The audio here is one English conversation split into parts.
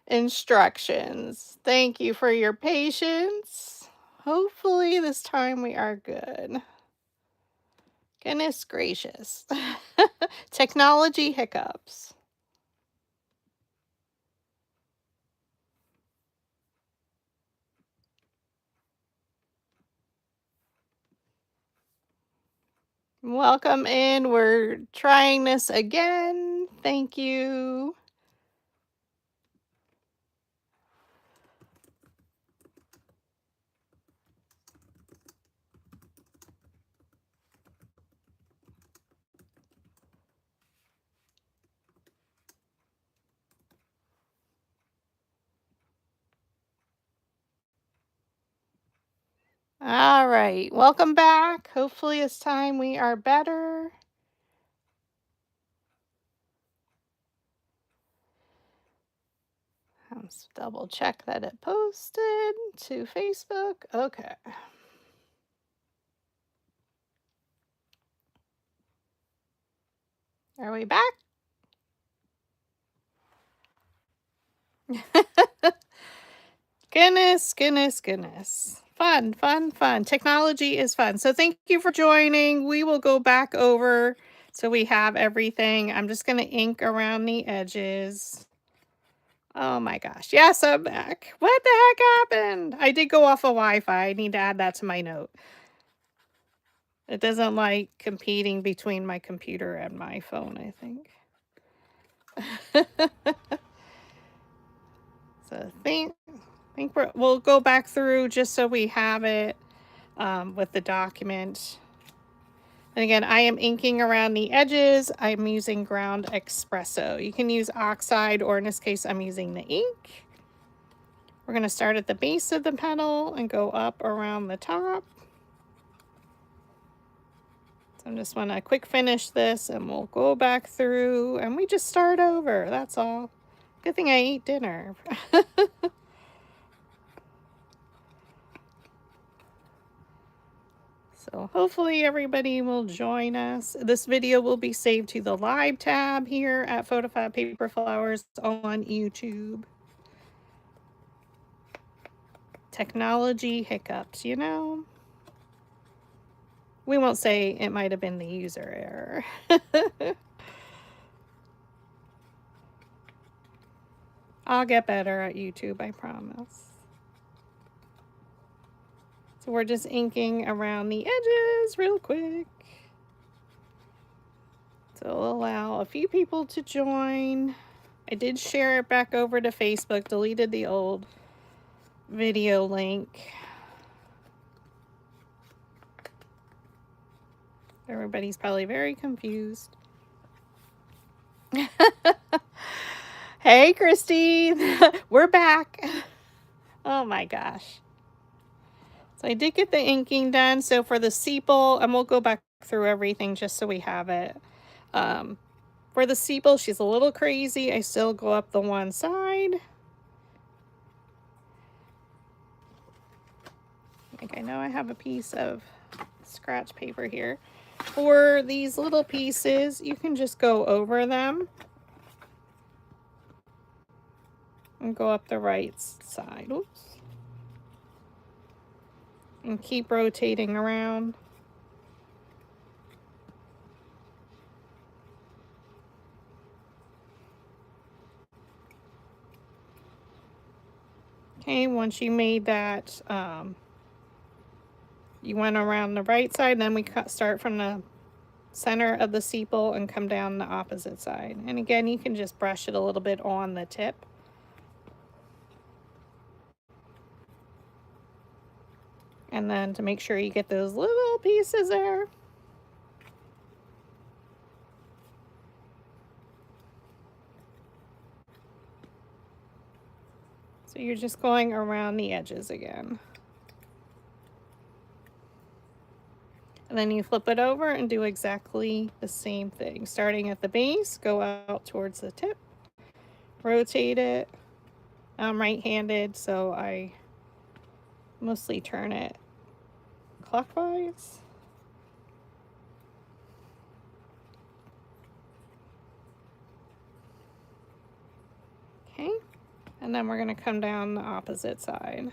instructions. Thank you for your patience. Hopefully this time we are good. Goodness gracious. Technology hiccups. Welcome in. We're trying this again. Thank you. All right. Welcome back. Hopefully this time we are better. Let's double check that it posted to Facebook. Okay. Are we back? Goodness, goodness, goodness. Fun, fun, fun. Technology is fun. So thank you for joining. We will go back over so we have everything. I'm just going to ink around the edges. Oh my gosh. Yes, I'm back. What the heck happened? I did go off of Wi-Fi. I need to add that to my note. It doesn't like competing between my computer and my phone, I think. So I think we'll go back through just so we have it with the document. And again, I am inking around the edges. I'm using ground espresso. You can use oxide, or in this case, I'm using the ink. We're going to start at the base of the petal and go up around the top. So I just want to quick finish this and we'll go back through and we just start over. That's all. Good thing I ate dinner. So hopefully everybody will join us. This video will be saved to the live tab here at PhotoFabPaperFlowers on YouTube. Technology hiccups, you know? We won't say it might have been the user error. I'll get better at YouTube, I promise. So we're just inking around the edges real quick. So we'll allow a few people to join. I did share it back over to Facebook, deleted the old video link. Everybody's probably very confused. Hey, Christine. We're back. Oh my gosh. So I did get the inking done. So for the sepal, and we'll go back through everything just so we have it. For the sepal, she's a little crazy. I still go up the one side. I know I have a piece of scratch paper here. For these little pieces, you can just go over them and go up the right side. Oops. And keep rotating around. Okay, once you made that, you went around the right side, then we start from the center of the sepal and come down the opposite side. And again, you can just brush it a little bit on the tip. And then to make sure you get those little pieces there. So you're just going around the edges again. And then you flip it over and do exactly the same thing. Starting at the base, go out towards the tip, rotate it. I'm right-handed, so I mostly turn it clockwise. Okay. And then we're going to come down the opposite side.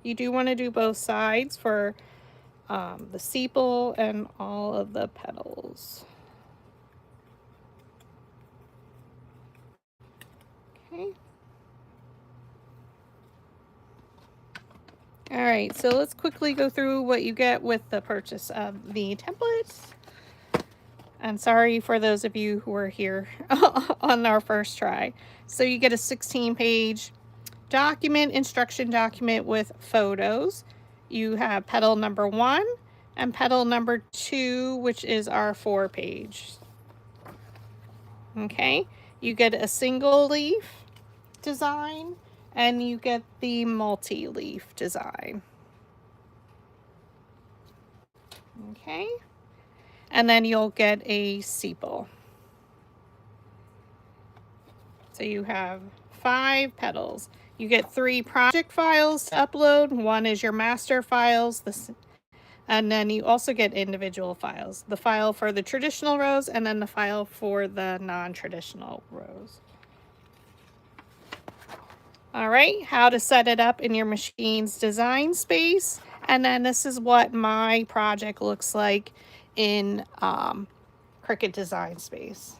You do want to do both sides for the sepal and all of the petals. Okay. All right, so let's quickly go through what you get with the purchase of the templates. And sorry for those of you who are here on our first try. So you get a 16-page document, instruction document with photos. You have petal number 1 and petal number 2, which is our 4-page. Okay, you get a single leaf design and you get the multi-leaf design. Okay, and then you'll get a sepal. So you have 5 petals. You get 3 project files to upload. One is your master files, and then you also get individual files. The file for the traditional rose and then the file for the non-traditional rose. All right, how to set it up in your machine's design space. And then this is what my project looks like in Cricut Design Space.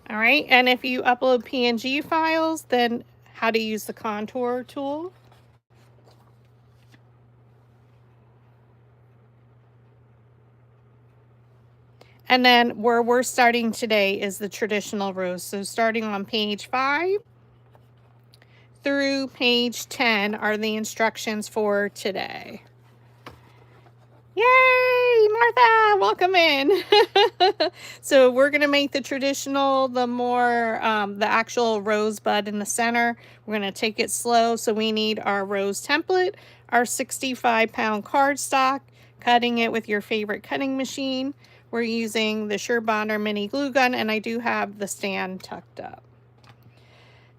All right, and if you upload PNG files, then how to use the contour tool. And then where we're starting today is the traditional rose. So starting on page 5 through page 10 are the instructions for today. Yay, Martha, welcome in. So we're gonna make the traditional, the actual rosebud in the center. We're gonna take it slow. So we need our rose template, our 65-pound cardstock, cutting it with your favorite cutting machine. We're using the SureBonder mini glue gun, and I do have the stand tucked up.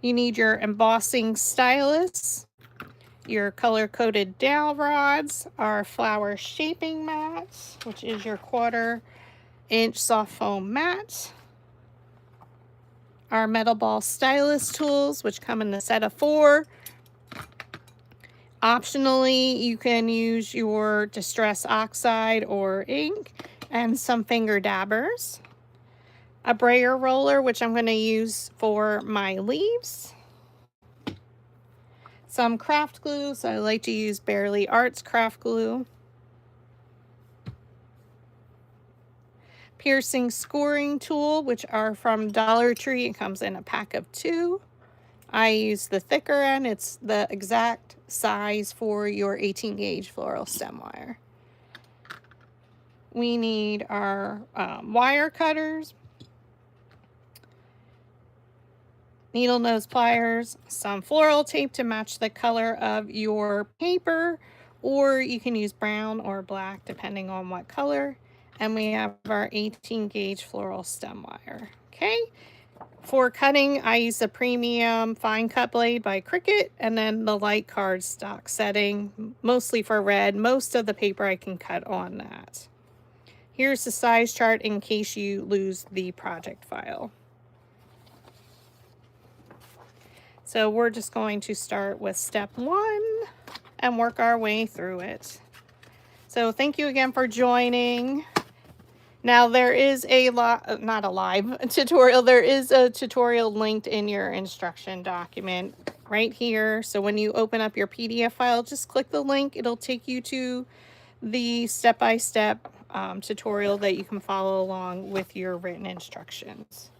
You need your embossing stylus, your color-coded dowel rods, our flower shaping mats, which is your 1/4-inch soft foam mat, our metal ball stylus tools, which come in the set of 4. Optionally, you can use your Distress Oxide or ink and some finger dabbers, a brayer roller, which I'm going to use for my leaves, some craft glue, so I like to use Bearly Arts craft glue, piercing scoring tool, which are from Dollar Tree. It comes in a pack of 2. I use the thicker end. It's the exact size for your 18-gauge floral stem wire. We need our wire cutters, needle nose pliers, some floral tape to match the color of your paper, or you can use brown or black depending on what color. And we have our 18-gauge floral stem wire. Okay, for cutting, I use the premium fine cut blade by Cricut, and then the light cardstock setting, mostly for red. Most of the paper I can cut on that. Here's the size chart in case you lose the project file. So we're just going to start with step 1 and work our way through it. So thank you again for joining. Now there is not a live tutorial, there is a tutorial linked in your instruction document right here. So when you open up your PDF file, just click the link. It'll take you to the step-by-step tutorial that you can follow along with your written instructions.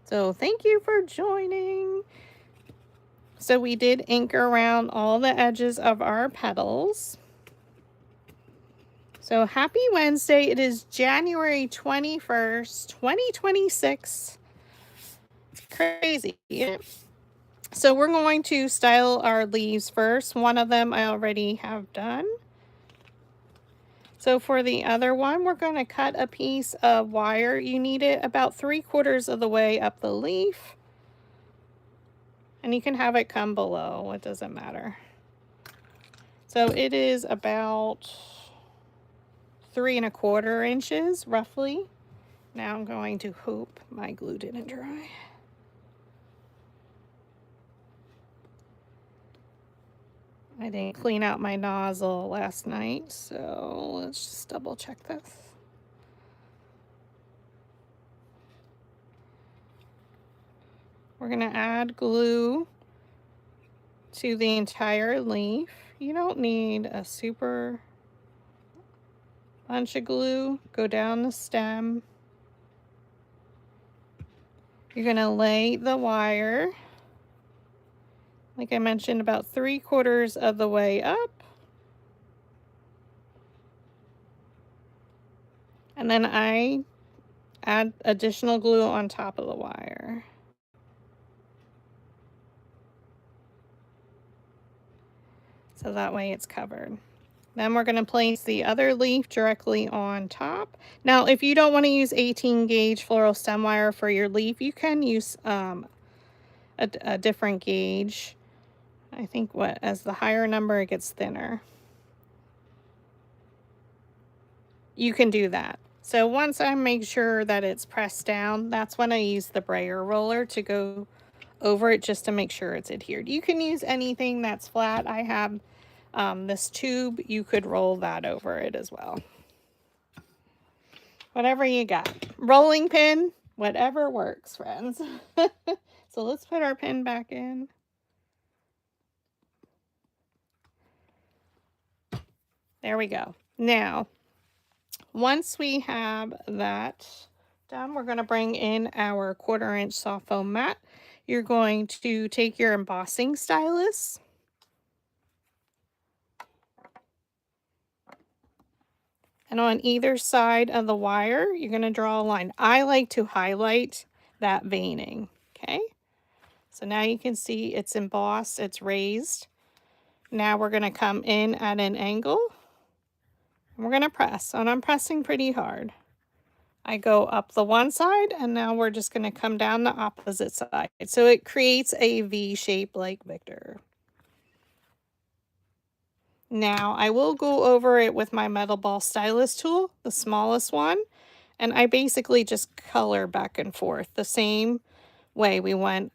So thank you for joining. So we did ink around all the edges of our petals. So happy Wednesday. It is January 21st, 2026. It's crazy. So we're going to style our leaves first. One of them I already have done. So for the other one, we're going to cut a piece of wire. You need it about 3/4 of the way up the leaf. And you can have it come below, it doesn't matter. So it is about 3¼ inches, roughly. Now I'm going to hope my glue didn't dry. I didn't clean out my nozzle last night, so let's just double check this. We're gonna add glue to the entire leaf. You don't need a super bunch of glue. Go down the stem. You're gonna lay the wire, like I mentioned, about 3/4 of the way up. And then I add additional glue on top of the wire. So that way it's covered. Then we're going to place the other leaf directly on top. Now, if you don't want to use 18 gauge floral stem wire for your leaf, you can use a different gauge. I think as the higher number, it gets thinner. You can do that. So once I make sure that it's pressed down, that's when I use the brayer roller to go over it just to make sure it's adhered. You can use anything that's flat. I have this tube, you could roll that over it as well. Whatever you got. Rolling pin, whatever works, friends. So let's put our pin back in. There we go. Now, once we have that done, we're going to bring in our 1/4 inch soft foam mat. You're going to take your embossing stylus. And on either side of the wire, you're going to draw a line. I like to highlight that veining, okay? So now you can see it's embossed, it's raised. Now we're going to come in at an angle. And we're going to press, and I'm pressing pretty hard. I go up the one side, and now we're just going to come down the opposite side. So it creates a V shape like Victor. Now, I will go over it with my metal ball stylus tool, the smallest one, and I basically just color back and forth the same way. We went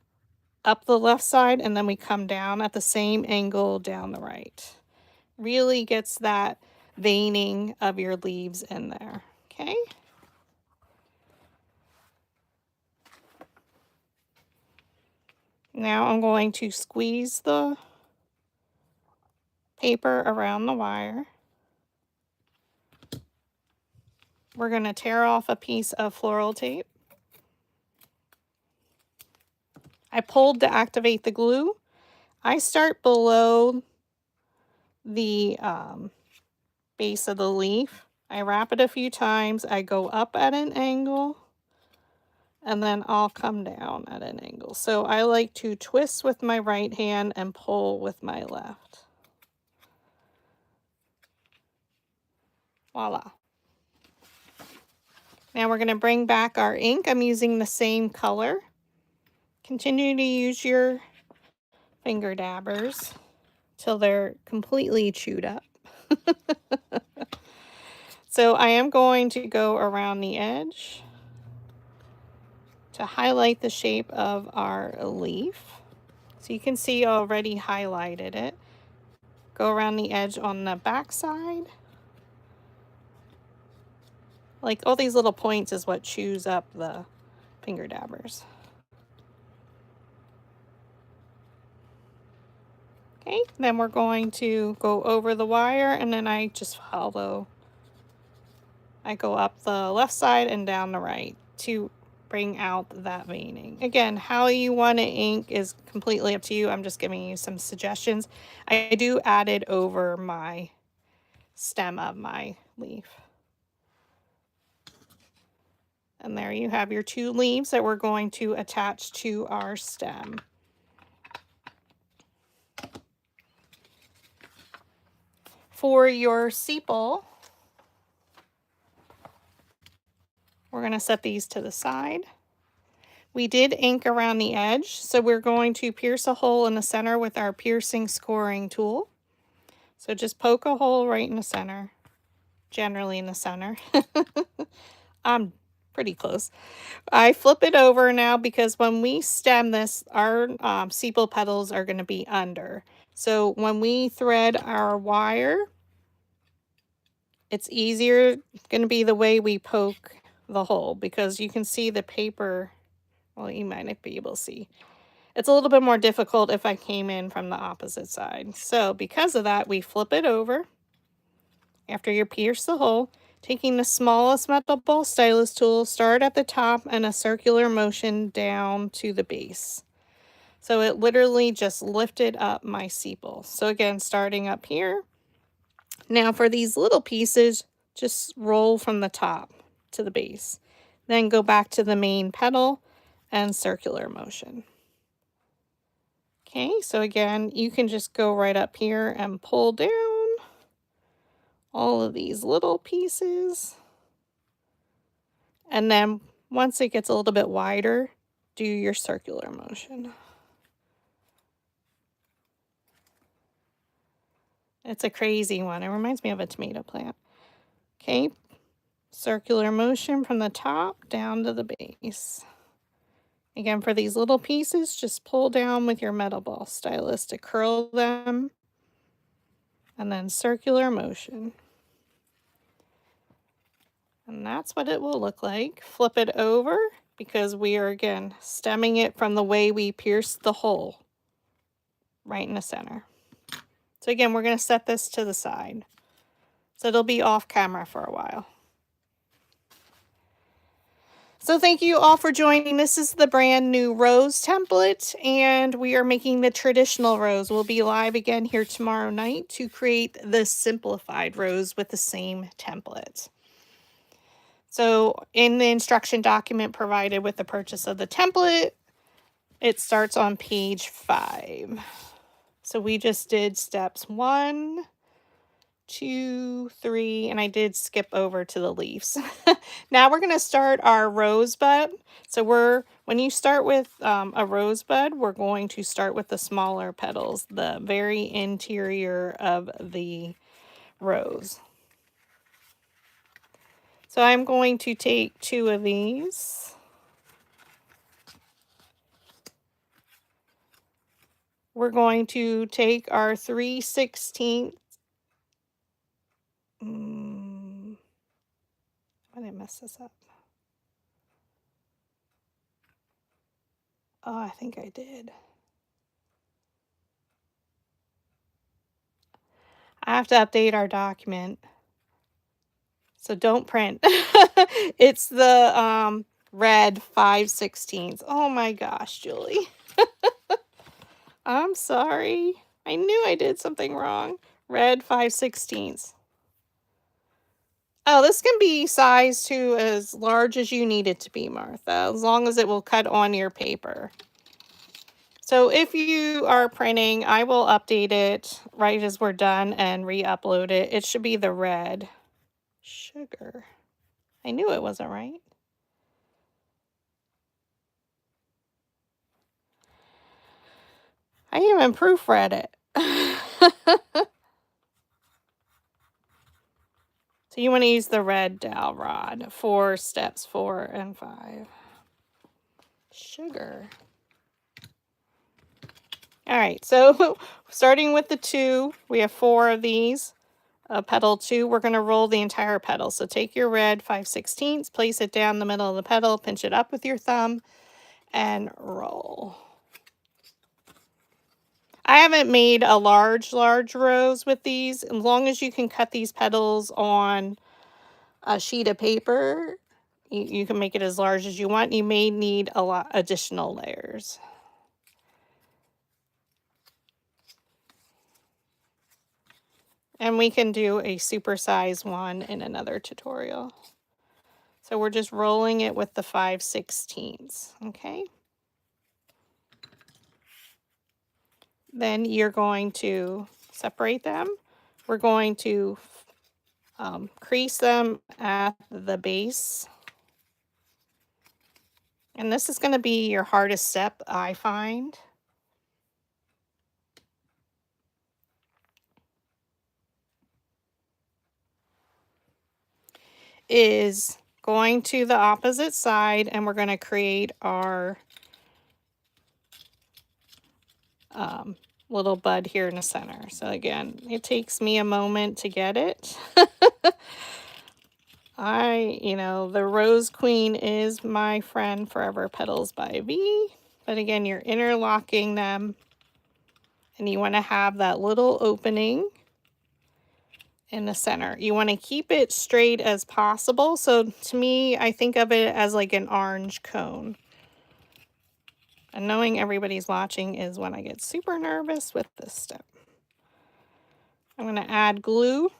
up the left side, and then we come down at the same angle down the right. Really gets that veining of your leaves in there, okay? Now I'm going to squeeze the paper around the wire. We're going to tear off a piece of floral tape. I pulled to activate the glue. I start below the base of the leaf. I wrap it a few times. I go up at an angle, and then I'll come down at an angle. So I like to twist with my right hand and pull with my left. Voila. Now we're going to bring back our ink. I'm using the same color. Continue to use your finger dabbers till they're completely chewed up. So I am going to go around the edge to highlight the shape of our leaf. So you can see I already highlighted it. Go around the edge on the back side. Like all these little points is what chews up the finger dabbers. Okay, then we're going to go over the wire, and then I just follow. I go up the left side and down the right to bring out that veining. Again, how you want to ink is completely up to you. I'm just giving you some suggestions. I do add it over my stem of my leaf. And there you have your 2 leaves that we're going to attach to our stem. For your sepal, we're going to set these to the side. We did ink around the edge, so we're going to pierce a hole in the center with our piercing scoring tool. So just poke a hole right in the center, generally in the center. I'm pretty close. I flip it over now because when we stem this, our sepal petals are going to be under. So when we thread our wire, it's easier going to be the way we poke the hole because you can see the paper. Well, you might not be able to see. It's a little bit more difficult if I came in from the opposite side. So because of that, we flip it over after you pierce the hole, taking the smallest metal ball stylus tool, start at the top and a circular motion down to the base. So it literally just lifted up my sepal. So again, starting up here. Now for these little pieces, just roll from the top to the base. Then go back to the main petal and circular motion. Okay, so again, you can just go right up here and pull down all of these little pieces. And then once it gets a little bit wider, do your circular motion. It's a crazy one. It reminds me of a tomato plant. Okay, circular motion from the top down to the base. Again, for these little pieces, just pull down with your metal ball stylus to curl them. And then circular motion. And that's what it will look like. Flip it over because we are, again, stemming it from the way we pierced the hole right in the center. So again, we're going to set this to the side. So it'll be off camera for a while. So thank you all for joining. This is the brand new rose template, and we are making the traditional rose. We'll be live again here tomorrow night to create the simplified rose with the same template. So in the instruction document provided with the purchase of the template, it starts on page 5. So we just did steps 1, 2, 3, and I did skip over to the leaves. Now we're going to start our rosebud. So when you start with a rosebud, we're going to start with the smaller petals, the very interior of the rose. So I'm going to take 2 of these. We're going to take our 3/16. Why did I mess this up? Oh, I think I did. I have to update our document. So don't print. It's the red 5/16. Oh my gosh, Julie. I'm sorry. I knew I did something wrong. Red 5/16. Oh, this can be sized to as large as you need it to be, Martha, as long as it will cut on your paper. So if you are printing, I will update it right as we're done and re-upload it. It should be the red. Sugar. I knew it wasn't right. I even proofread it. So you want to use the red dowel rod for steps 4 and 5. Sugar. All right, so starting with the 2, we have 4 of these. Petal 2, we're going to roll the entire petal. So take your red 5/16, place it down the middle of the petal, pinch it up with your thumb, and roll. I haven't made a large rose with these. As long as you can cut these petals on a sheet of paper, you can make it as large as you want. You may need a lot additional layers. And we can do a supersize one in another tutorial. So we're just rolling it with the 5/16, okay? Then you're going to separate them. We're going to crease them at the base. And this is going to be your hardest step, I find. Is going to the opposite side, and we're going to create our little bud here in the center. So again, it takes me a moment to get it. The Rose Queen is my friend, Forever Petals by V. But again, you're interlocking them, and you want to have that little opening in the center. You want to keep it straight as possible. So to me, I think of it as like an orange cone. And knowing everybody's watching is when I get super nervous with this step. I'm going to add glue.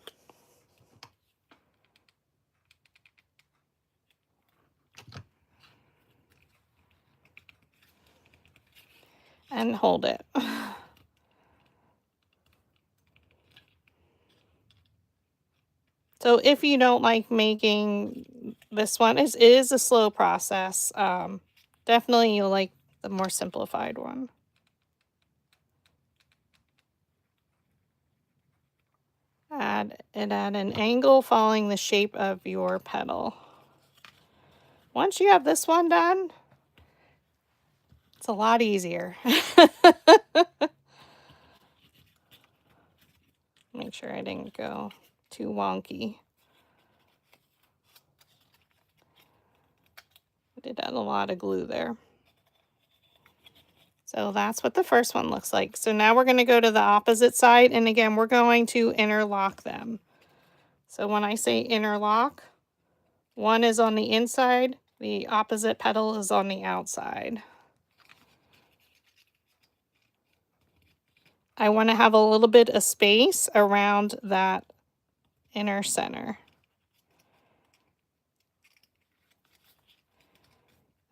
And hold it. So if you don't like making this one, it is a slow process. Definitely you'll like the more simplified one. Add it at an angle following the shape of your petal. Once you have this one done, it's a lot easier. Make sure I didn't go too wonky. I did add a lot of glue there. So that's what the first one looks like. So now we're going to go to the opposite side, and again, we're going to interlock them. So when I say interlock, one is on the inside, the opposite petal is on the outside. I want to have a little bit of space around that inner center.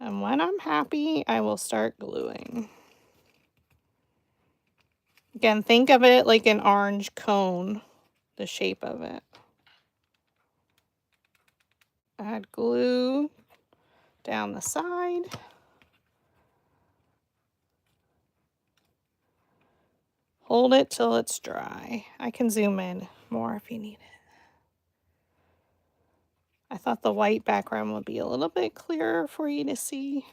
And when I'm happy, I will start gluing. Again, think of it like an orange cone, the shape of it. Add glue down the side. Hold it till it's dry. I can zoom in more if you need it. I thought the white background would be a little bit clearer for you to see.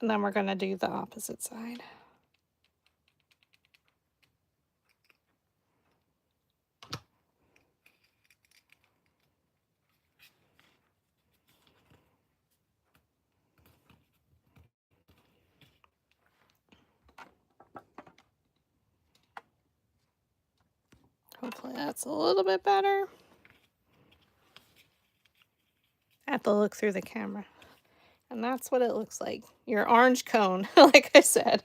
And then we're going to do the opposite side. Hopefully that's a little bit better. I have to look through the camera. And that's what it looks like. Your orange cone, like I said.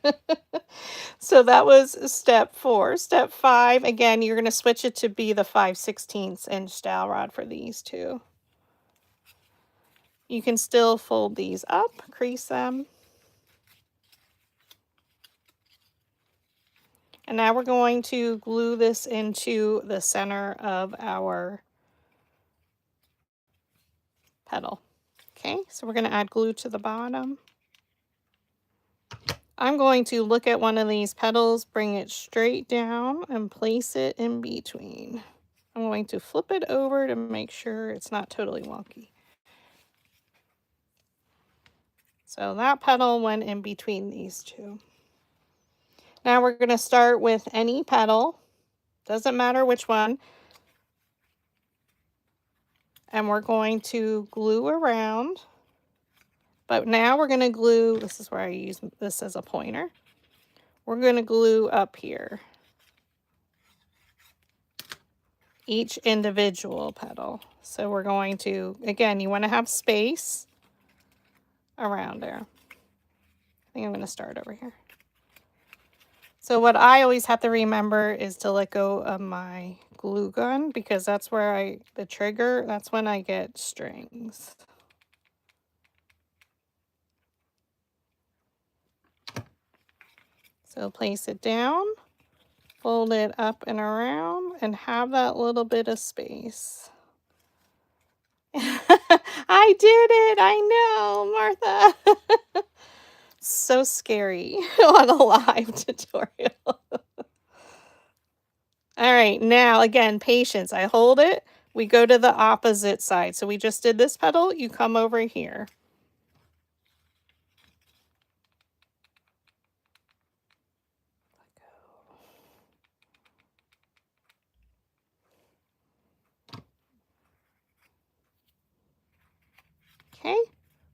So that was step 4. Step 5, again, you're going to switch it to be the 5/16 inch dowel rod for these two. You can still fold these up, crease them. And now we're going to glue this into the center of our petal. Okay, so we're going to add glue to the bottom. I'm going to look at one of these petals, bring it straight down, and place it in between. I'm going to flip it over to make sure it's not totally wonky. So that petal went in between these two. Now we're going to start with any petal, doesn't matter which one, and we're going to glue around. But now we're going to glue, this is where I use this as a pointer. We're going to glue up here. Each individual petal. So we're going to, again, you want to have space around there. I think I'm going to start over here. So what I always have to remember is to let go of my glue gun, because that's where the trigger, that's when I get strings. So place it down, fold it up and around, and have that little bit of space. I did it. I know, Martha. So scary on a live tutorial. All right, now again, patience. I hold it. We go to the opposite side. So we just did this petal. You come over here. Okay,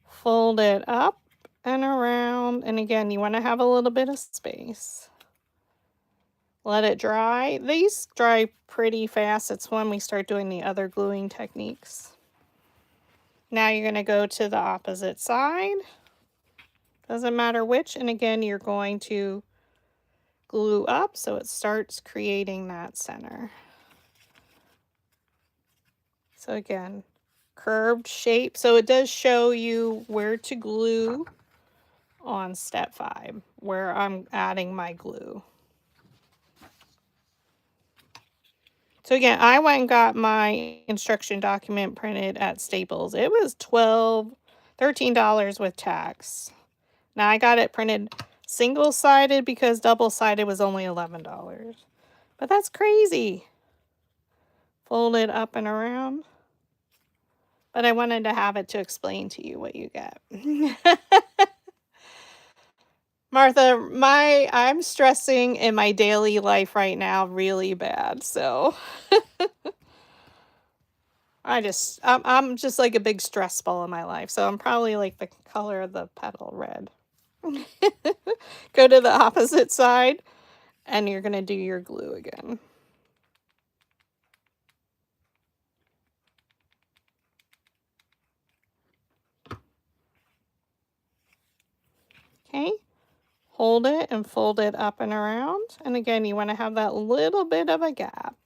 fold it up and around. And again, you want to have a little bit of space. Let it dry. These dry pretty fast. It's when we start doing the other gluing techniques. Now you're going to go to the opposite side. Doesn't matter which. And again, you're going to glue up so it starts creating that center. So again, curved shape. So it does show you where to glue on step 5, where I'm adding my glue. So again, I went and got my instruction document printed at Staples. It was $13 with tax. Now I got it printed single-sided because double-sided was only $11. But that's crazy. Fold it up and around. But I wanted to have it to explain to you what you get. Martha, I'm stressing in my daily life right now really bad, so I'm just like a big stress ball in my life, so I'm probably like the color of the petal red. Go to the opposite side, and you're gonna do your glue again. Okay, hold it and fold it up and around, and again, you want to have that little bit of a gap.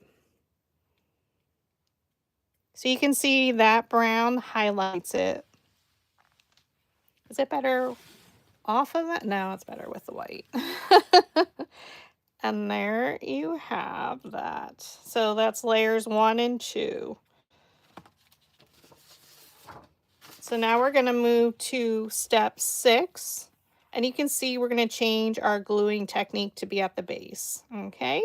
So you can see that brown highlights it. Is it better off of that? No, it's better with the white. And there you have that. So that's layers 1 and 2. So now we're going to move to step 6. And you can see we're going to change our gluing technique to be at the base. Okay.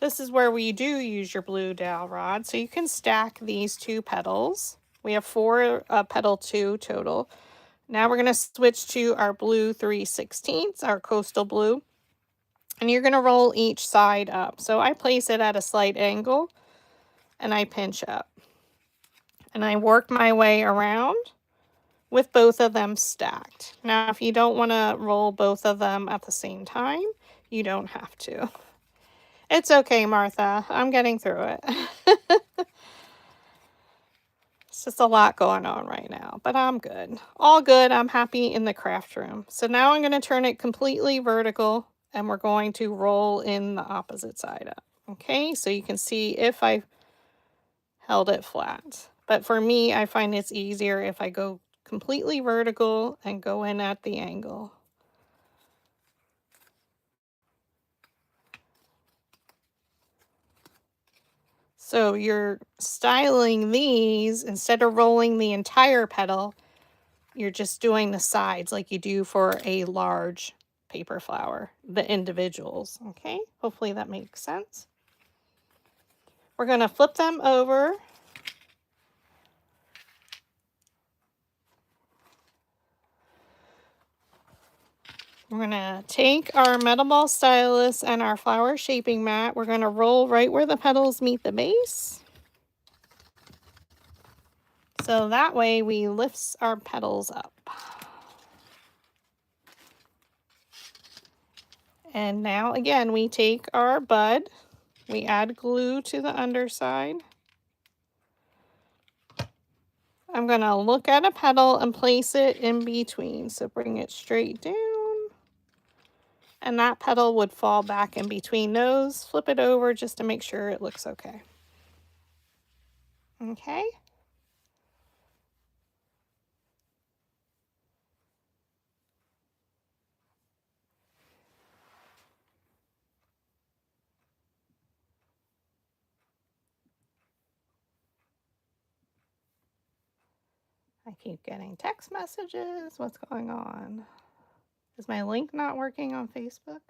This is where we do use your blue dowel rod. So you can stack these 2 petals. We have 4 petal 2 total. Now we're going to switch to our blue 3/16, our coastal blue. And you're going to roll each side up. So I place it at a slight angle and I pinch up. And I work my way around with both of them stacked. Now, if you don't want to roll both of them at the same time, you don't have to. It's okay, Martha. I'm getting through it. It's just a lot going on right now, but I'm good. All good. I'm happy in the craft room. So now I'm going to turn it completely vertical and we're going to roll in the opposite side up. Okay, so you can see if I held it flat. But for me, I find it's easier if I go completely vertical and go in at the angle. So you're styling these, instead of rolling the entire petal, you're just doing the sides like you do for a large paper flower, the individuals, okay? Hopefully that makes sense. We're going to flip them over. We're going to take our metal ball stylus and our flower shaping mat. We're going to roll right where the petals meet the base. So that way we lift our petals up. And now again, we take our bud, we add glue to the underside. I'm going to look at a petal and place it in between. So bring it straight down. And that petal would fall back in between those. Flip it over just to make sure it looks okay. Okay. I keep getting text messages. What's going on? Is my link not working on Facebook?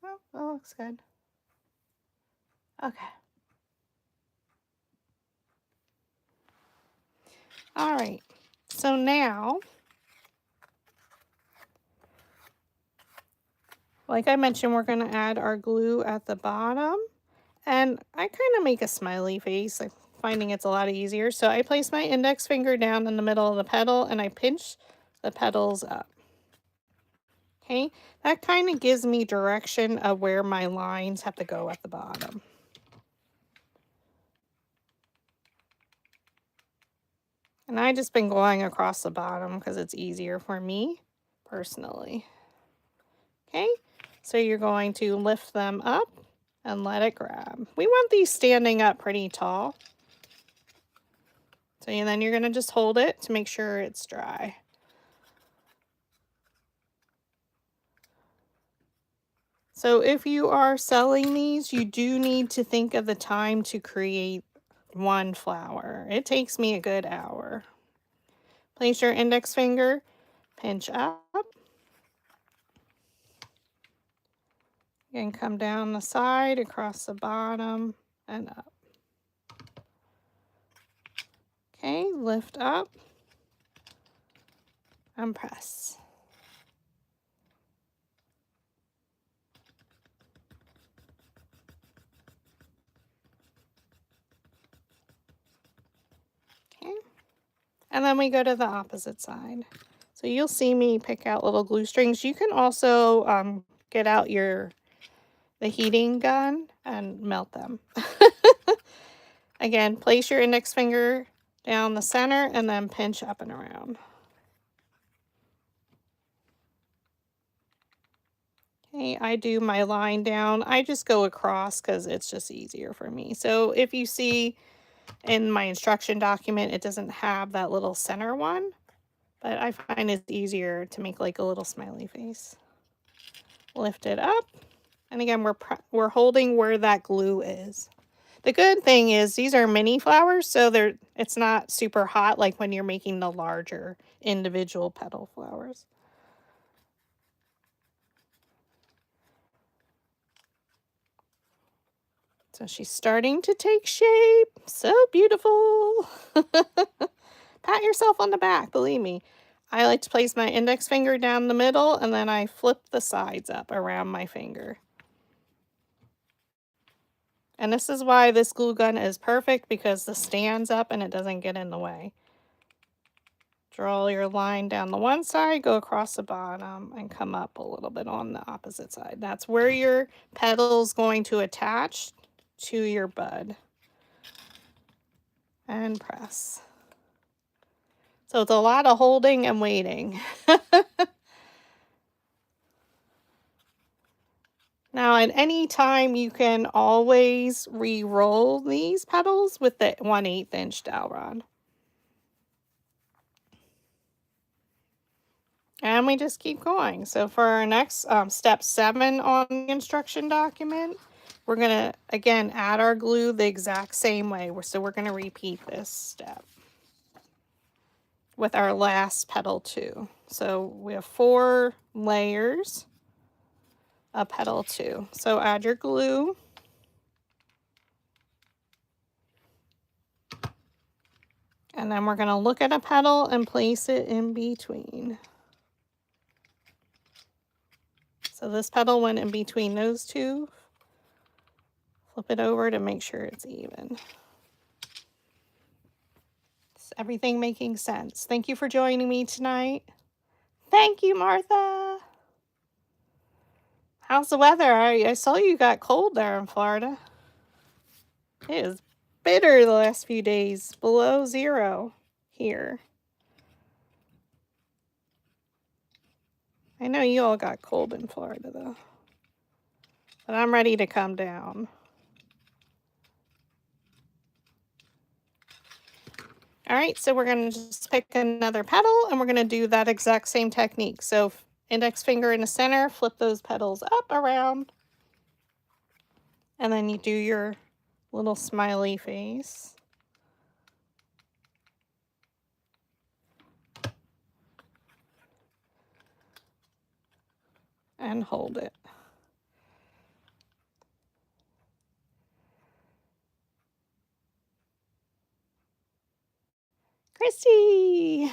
Oh, that looks good. Okay. All right. So now, like I mentioned, we're going to add our glue at the bottom. And I kind of make a smiley face. I'm finding it's a lot easier. So I place my index finger down in the middle of the petal and I pinch the petals up. Okay, that kind of gives me direction of where my lines have to go at the bottom. And I just been going across the bottom because it's easier for me personally. Okay, so you're going to lift them up and let it grab. We want these standing up pretty tall. So and then you're going to just hold it to make sure it's dry. So if you are selling these, you do need to think of the time to create one flower. It takes me a good hour. Place your index finger, pinch up, and come down the side, across the bottom, and up. Okay, lift up and press. Okay, and then we go to the opposite side. So you'll see me pick out little glue strings. You can also get out the heating gun and melt them. Again, place your index finger down the center and then pinch up and around. Okay, I do my line down. I just go across because it's just easier for me. So if you see in my instruction document, it doesn't have that little center one, but I find it's easier to make like a little smiley face. Lift it up. And again, we're holding where that glue is. The good thing is these are mini flowers, so it's not super hot like when you're making the larger individual petal flowers. So she's starting to take shape. So beautiful. Pat yourself on the back, believe me. I like to place my index finger down the middle and then I flip the sides up around my finger. And this is why this glue gun is perfect, because this stands up and it doesn't get in the way. Draw your line down the one side, go across the bottom, and come up a little bit on the opposite side. That's where your petal's going to attach to your bud. And press. So it's a lot of holding and waiting. Now, at any time, you can always re-roll these petals with the 1/8 inch dowel rod. And we just keep going. So for our next step 7 on the instruction document, we're going to, again, add our glue the exact same way. So we're going to repeat this step with our last petal too. So we have 4 layers of petal 2. So add your glue. And then we're going to look at a petal and place it in between. So this petal went in between those two. Flip it over to make sure it's even. Is everything making sense? Thank you for joining me tonight. Thank you, Martha. How's the weather? I saw you got cold there in Florida. It is bitter the last few days, below 0 here. I know you all got cold in Florida though. But I'm ready to come down. All right, so we're going to just pick another petal and we're going to do that exact same technique. So index finger in the center, flip those petals up around, and then you do your little smiley face. And hold it. Christy!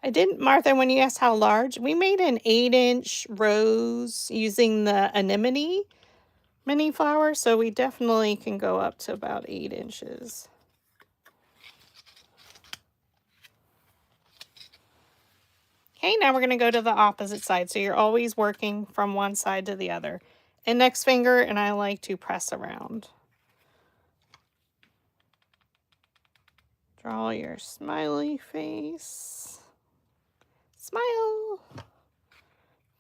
I didn't, Martha, when you asked how large, we made an 8-inch rose using the anemone mini flower, so we definitely can go up to about 8 inches. Okay, now we're going to go to the opposite side. So you're always working from one side to the other. Index finger, and I like to press around. Draw your smiley face. Smile.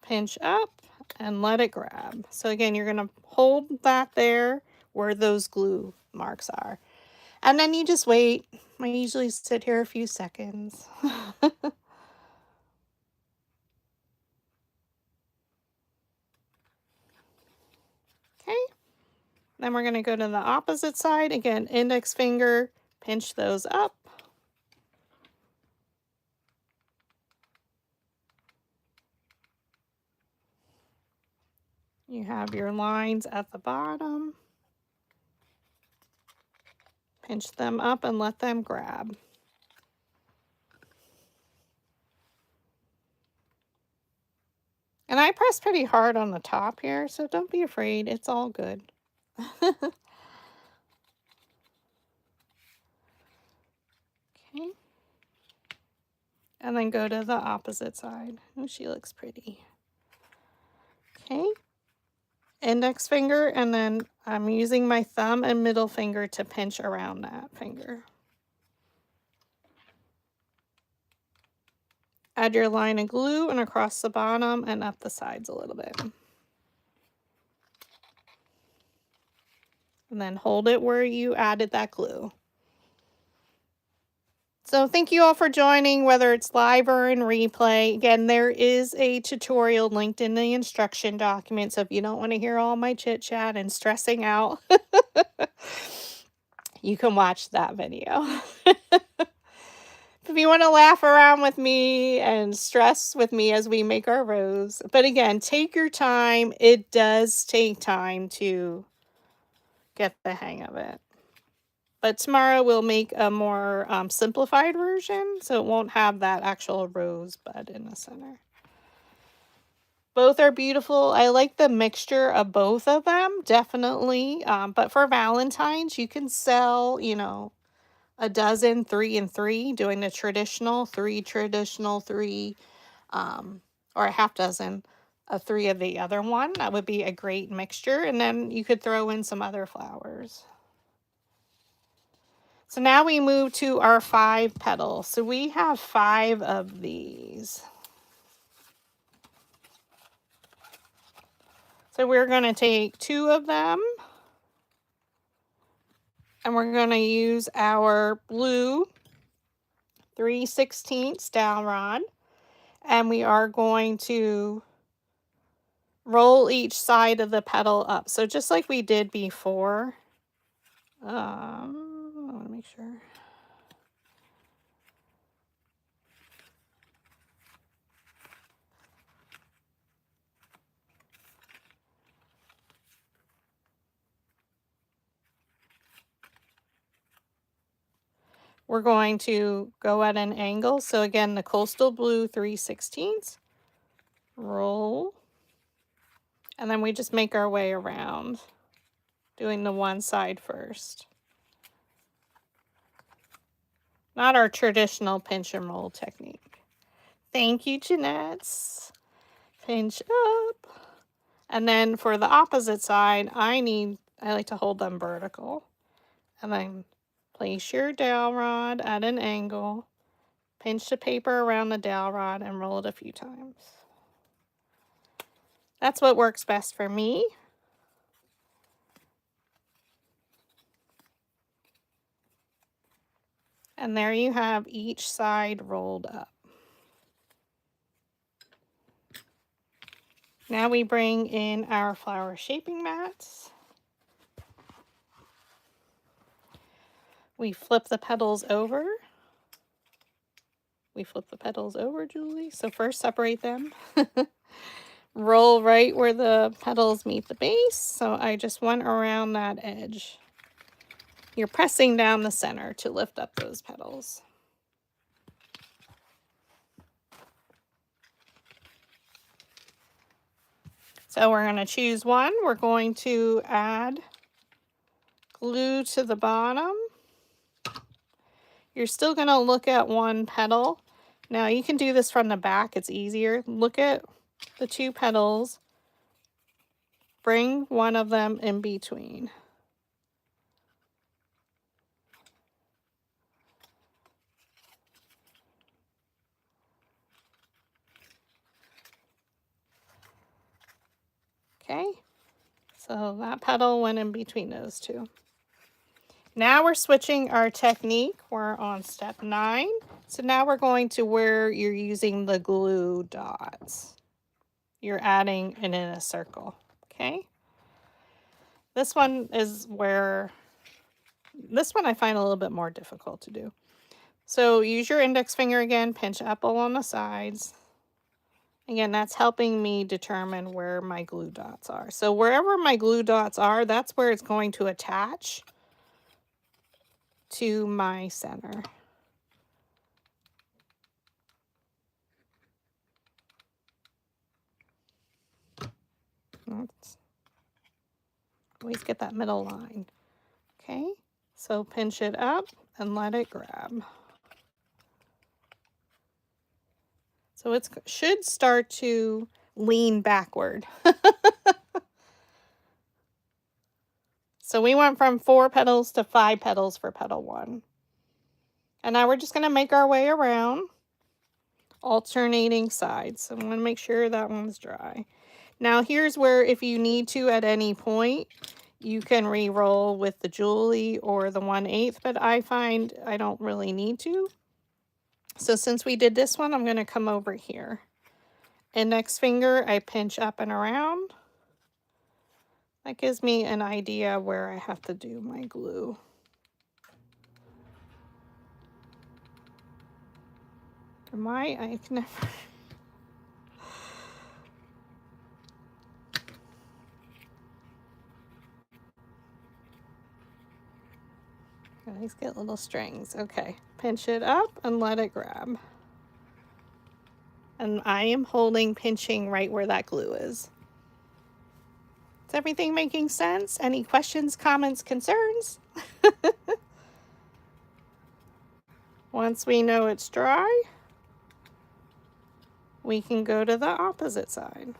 Pinch up and let it grab. So again, you're going to hold that there where those glue marks are. And then you just wait. I usually sit here a few seconds. Okay. Then we're going to go to the opposite side. Again, index finger, pinch those up. You have your lines at the bottom. Pinch them up and let them grab. And I press pretty hard on the top here, so don't be afraid. It's all good. Okay. And then go to the opposite side. Oh, she looks pretty. Okay. Index finger, and then I'm using my thumb and middle finger to pinch around that finger. Add your line of glue and across the bottom and up the sides a little bit. And then hold it where you added that glue. So thank you all for joining, whether it's live or in replay. Again, there is a tutorial linked in the instruction document, so if you don't want to hear all my chit chat and stressing out, you can watch that video. If you want to laugh around with me and stress with me as we make our rose. But again, take your time. It does take time to get the hang of it. But tomorrow we'll make a more simplified version, so it won't have that actual rosebud in the center. Both are beautiful. I like the mixture of both of them, definitely. But for Valentine's, you can sell, you know, a dozen 3 and 3, doing the traditional 3, or a half dozen of 3 of the other one. That would be a great mixture. And then you could throw in some other flowers. So now we move to our 5 petals. So we have 5 of these. So we're going to take 2 of them. And we're going to use our blue 3/16 dowel rod. And we are going to roll each side of the petal up. So just like we did before. I want to make sure. We're going to go at an angle. So again, the coastal blue 3/16, roll, and then we just make our way around, doing the one side first. Not our traditional pinch and roll technique. Thank you, Jeanette. Pinch up. And then for the opposite side, I like to hold them vertical. And then place your dowel rod at an angle, pinch the paper around the dowel rod, and roll it a few times. That's what works best for me. And there you have each side rolled up. Now we bring in our flower shaping mats. We flip the petals over. We flip the petals over, Julie. So first separate them. Roll right where the petals meet the base. So I just went around that edge. You're pressing down the center to lift up those petals. So we're going to choose one. We're going to add glue to the bottom. You're still going to look at one petal. Now you can do this from the back. It's easier. Look at the two petals. Bring one of them in between. Okay, so that petal went in between those two. Now we're switching our technique. We're on step 9. So now we're going to where you're using the glue dots. You're adding it in a circle, okay? This one is where, this one I find a little bit more difficult to do. So use your index finger again, pinch up along the sides. Again, that's helping me determine where my glue dots are. So wherever my glue dots are, that's where it's going to attach to my center. Let's always get that middle line. Okay, so pinch it up and let it grab. So it should start to lean backward. So we went from 4 petals to 5 petals for petal 1. And now we're just going to make our way around, alternating sides. So I'm going to make sure that one's dry. Now here's where if you need to at any point, you can re-roll with the Julie or the 1/8, but I find I don't really need to. So since we did this one, I'm going to come over here. Index finger, I pinch up and around. That gives me an idea where I have to do my glue. I can never... These get little strings. Okay, pinch it up and let it grab. And I am holding, pinching right where that glue is. Is everything making sense? Any questions, comments, concerns? Once we know it's dry, we can go to the opposite side.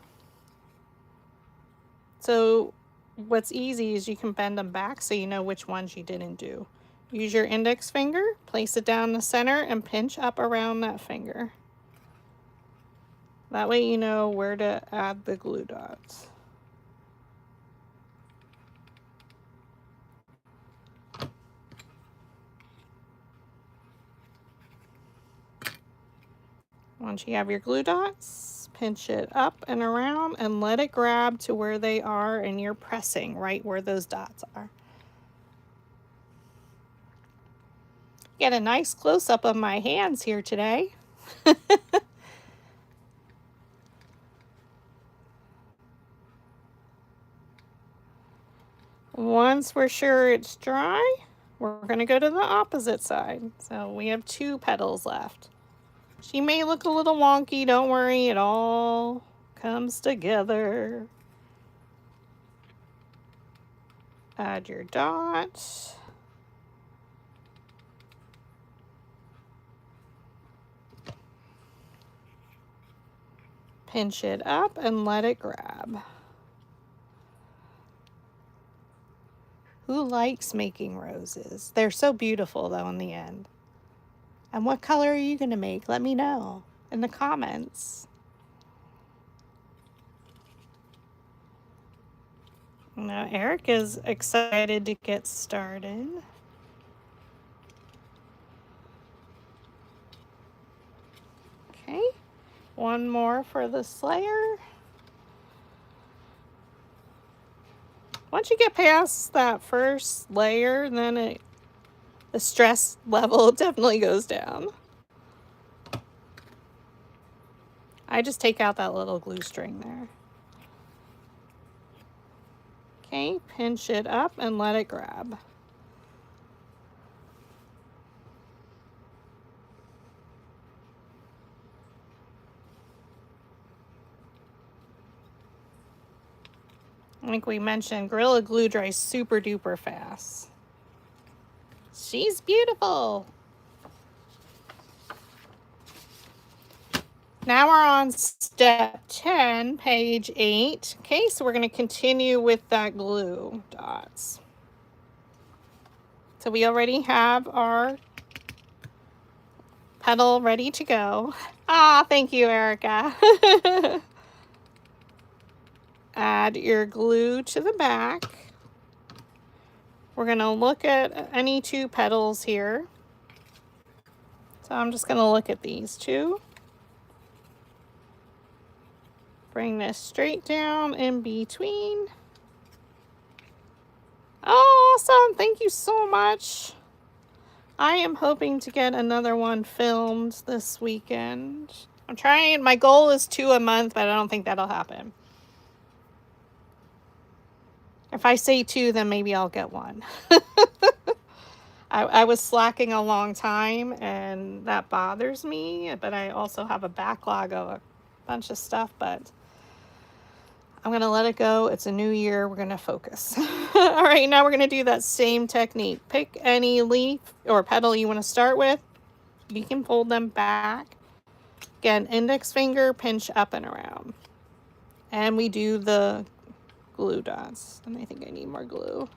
So what's easy is you can bend them back so you know which ones you didn't do. Use your index finger, place it down the center, and pinch up around that finger. That way you know where to add the glue dots. Once you have your glue dots, pinch it up and around and let it grab to where they are, and you're pressing right where those dots are. Get a nice close-up of my hands here today. Once we're sure it's dry, we're going to go to the opposite side. So we have 2 petals left. She may look a little wonky, don't worry, it all comes together. Add your dots. Pinch it up and let it grab. Who likes making roses? They're so beautiful though in the end. And what color are you going to make? Let me know in the comments. Now Eric is excited to get started. One more for this layer. Once you get past that first layer, then the stress level definitely goes down. I just take out that little glue string there. Okay, pinch it up and let it grab. Like we mentioned, Gorilla Glue dries super duper fast. She's beautiful. Now we're on step 10, page 8. Okay, so we're going to continue with that glue dots. So we already have our petal ready to go. Ah, thank you, Erica. Add your glue to the back. We're going to look at any two petals here. So I'm just going to look at these two. Bring this straight down in between. Awesome! Thank you so much. I am hoping to get another one filmed this weekend. I'm trying, my goal is 2 a month, but I don't think that'll happen. If I say 2, then maybe I'll get one. I was slacking a long time, and that bothers me, but I also have a backlog of a bunch of stuff, but I'm going to let it go. It's a new year. We're going to focus. All right, now we're going to do that same technique. Pick any leaf or petal you want to start with. You can pull them back. Again, index finger, pinch up and around. And we do the glue dots. And I think I need more glue.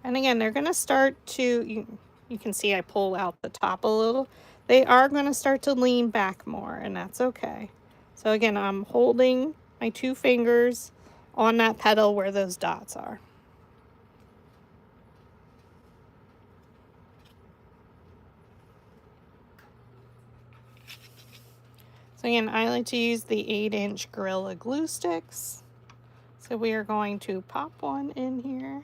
And again, they're going to start to, you can see I pull out the top a little. They are going to start to lean back more, and that's okay. So again, I'm holding my 2 fingers on that petal where those dots are. So again, I like to use the 8-inch Gorilla Glue sticks. So we are going to pop one in here.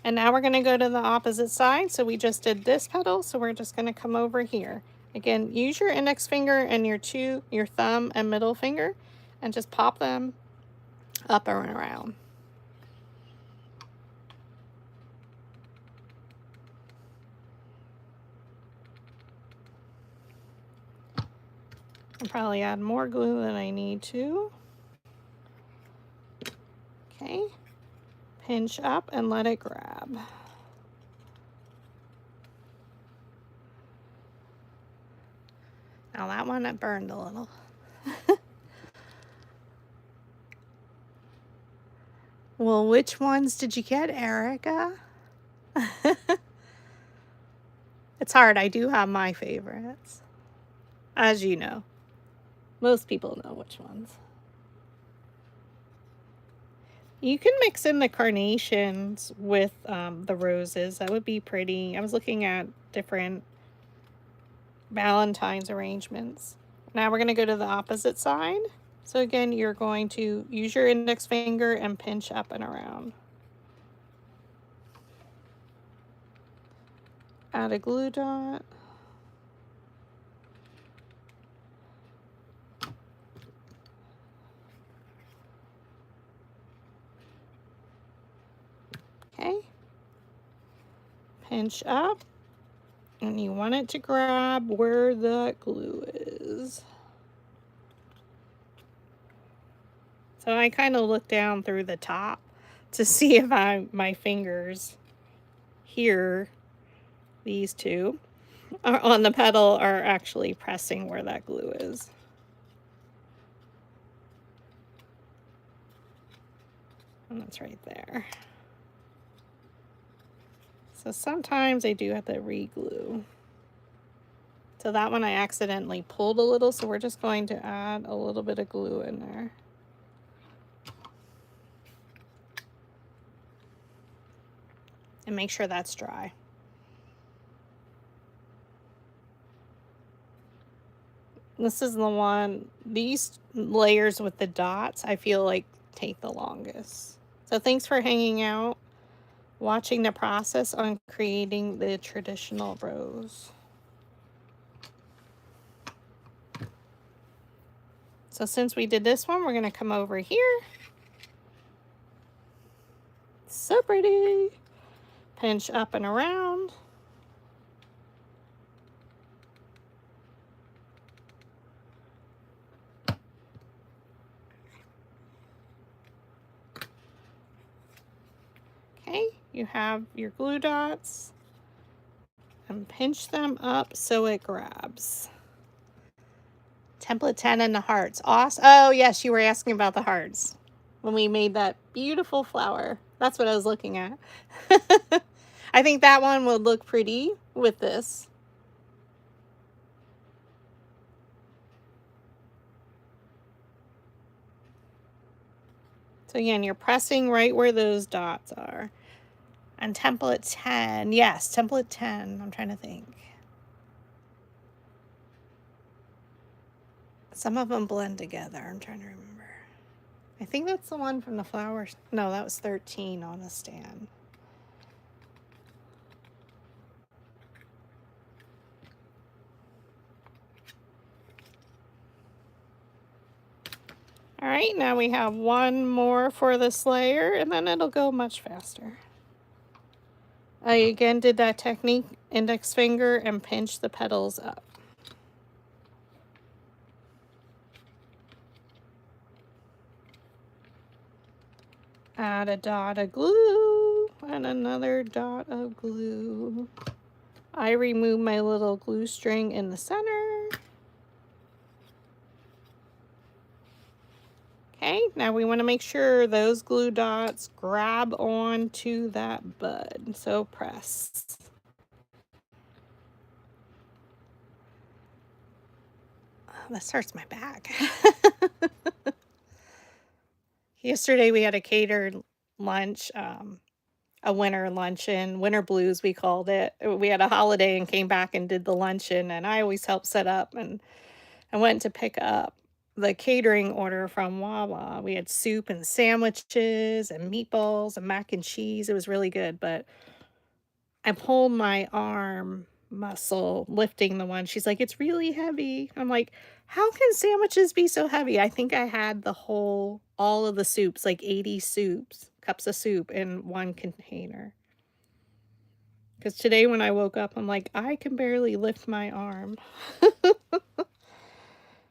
And now we're going to go to the opposite side. So we just did this petal, so we're just going to come over here. Again, use your index finger and your thumb and middle finger, and just pop them up and around. I'll probably add more glue than I need to. Okay, pinch up and let it grab. Now that one, it burned a little. Well, which ones did you get, Erica? It's hard. I do have my favorites. As you know. Most people know which ones. You can mix in the carnations with the roses. That would be pretty. I was looking at different Valentine's arrangements. Now we're going to go to the opposite side. So again, you're going to use your index finger and pinch up and around. Add a glue dot. Okay. Pinch up. And you want it to grab where the glue is. So I kind of look down through the top to see if my fingers here, these two, are on the petal are actually pressing where that glue is. And that's right there. So sometimes I do have to re-glue So that one I accidentally pulled a little, so we're just going to add a little bit of glue in there. And make sure that's dry. This is the one, these layers with the dots, I feel like take the longest. So thanks for hanging out, watching the process on creating the traditional rose. So since we did this one, we're going to come over here. So pretty. Pinch up and around. Okay, you have your glue dots. And pinch them up so it grabs. Template 10 and the hearts. Awesome. Oh, yes, you were asking about the hearts when we made that beautiful flower. That's what I was looking at. I think that one would look pretty with this. So again, you're pressing right where those dots are. And template 10. Yes, template 10. I'm trying to think. Some of them blend together. I'm trying to remember. I think that's the one from the flowers. No, that was 13 on the stand. All right, now we have one more for this layer, and then it'll go much faster. I again did that technique, index finger, and pinch the petals up. Add a dot of glue and another dot of glue. I remove my little glue string in the center. Okay, now we want to make sure those glue dots grab onto that bud. So press. Oh, that hurts my back. Yesterday we had a catered lunch, a winter luncheon, winter blues we called it. We had a holiday and came back and did the luncheon, and I always help set up, and I went to pick up the catering order from Wawa. We had soup and sandwiches and meatballs and mac and cheese. It was really good, but I pulled my arm muscle lifting the one. She's like, "It's really heavy." I'm like, "How can sandwiches be so heavy?" I think I had all of the soups, like 80 soups, cups of soup in one container. Because today when I woke up, I'm like, I can barely lift my arm.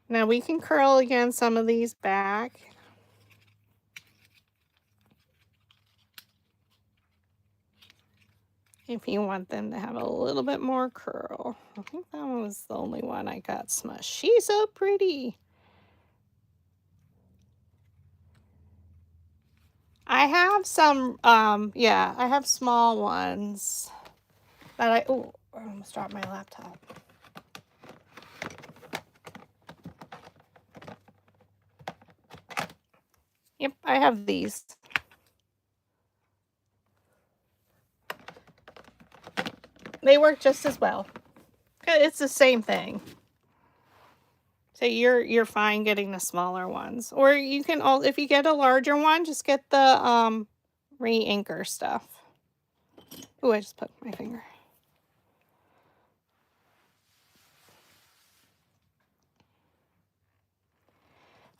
Now we can curl again some of these back. If you want them to have a little bit more curl. I think that one was the only one I got smushed. She's so pretty. I have some, yeah, I have small ones that oh, I almost dropped my laptop. Yep, I have these. They work just as well. It's the same thing. So you're fine getting the smaller ones. Or you can if you get a larger one, just get the re-inker stuff. Oh, I just poked my finger.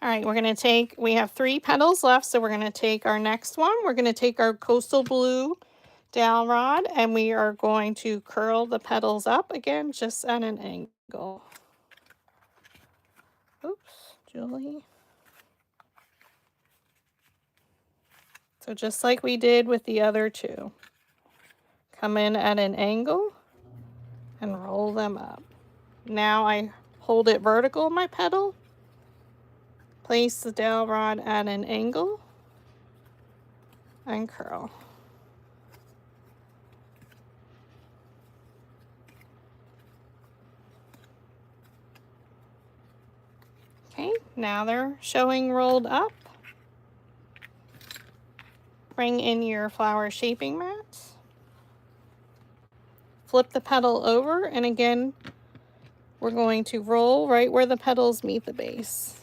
All right, we're going to take, we have 3 petals left, so we're going to take our next one. We're going to take our coastal blue dowel rod, and we are going to curl the petals up again, just at an angle. Oops, Julie. So just like we did with the other 2. Come in at an angle and roll them up. Now I hold it vertical, my petal. Place the dowel rod at an angle and curl. Now they're showing rolled up. Bring in your flower shaping mat. Flip the petal over, and again, we're going to roll right where the petals meet the base.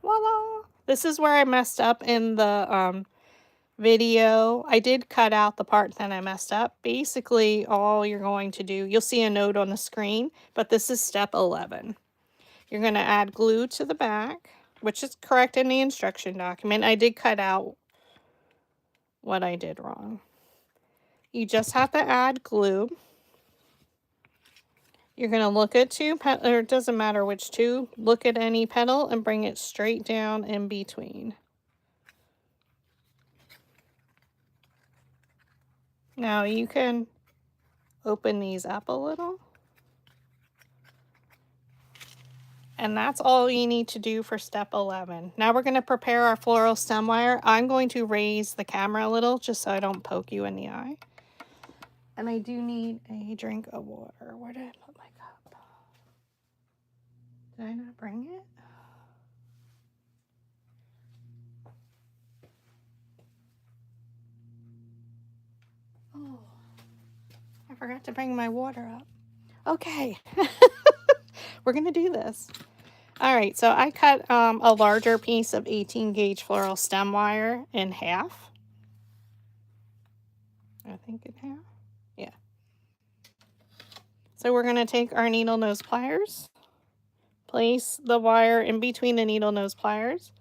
Voila! This is where I messed up in the video. I did cut out the part that I messed up. Basically, all you're going to do, you'll see a note on the screen, but this is step 11. You're going to add glue to the back, which is correct in the instruction document. I did cut out what I did wrong. You just have to add glue. You're going to look at two petals, or it doesn't matter which two. Look at any petal and bring it straight down in between. Now you can open these up a little. And that's all you need to do for step 11. Now we're going to prepare our floral stem wire. I'm going to raise the camera a little just so I don't poke you in the eye. And I do need a drink of water. Where did I put my cup? Did I not bring it? Oh, I forgot to bring my water up. Okay, we're going to do this. All right, so I cut a larger piece of 18 gauge floral stem wire in half. I think in half. Yeah. So we're going to take our needle nose pliers, place the wire in between the needle nose pliers.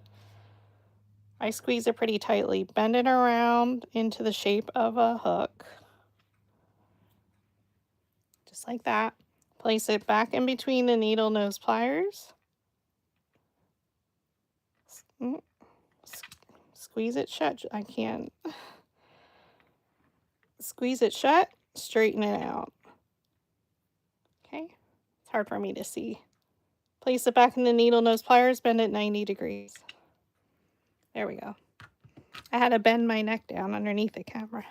I squeeze it pretty tightly, bend it around into the shape of a hook. Just like that. Place it back in between the needle nose pliers. Squeeze it shut. I can't. Squeeze it shut, straighten it out. Okay, it's hard for me to see. Place it back in the needle nose pliers, bend it 90 degrees. There we go. I had to bend my neck down underneath the camera.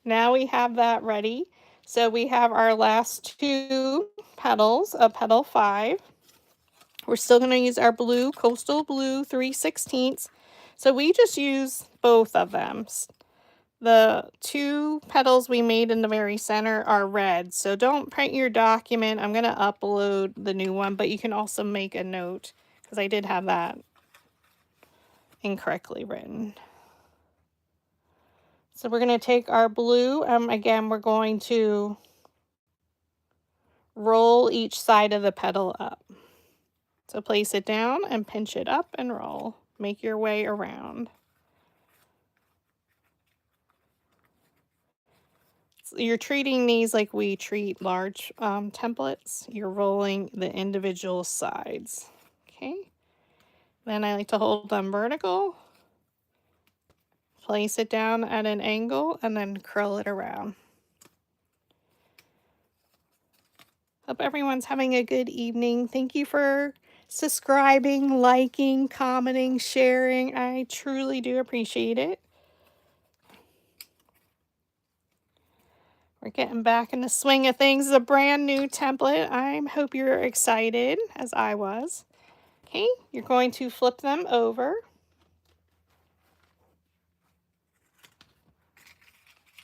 Now we have that ready. So we have our last two petals of petal 5. We're still going to use our blue, Coastal Blue 3/16. So we just use both of them. The two petals we made in the very center are red. So don't print your document. I'm going to upload the new one, but you can also make a note because I did have that incorrectly written. So we're going to take our blue. Again, we're going to roll each side of the petal up. So place it down and pinch it up and roll. Make your way around. So you're treating these like we treat large templates. You're rolling the individual sides. Okay. Then I like to hold them vertical. Place it down at an angle and then curl it around. Hope everyone's having a good evening. Thank you for subscribing, liking, commenting, sharing. I truly do appreciate it. We're getting back in the swing of things. It's a brand new template. I hope you're excited, as I was. Okay, you're going to flip them over.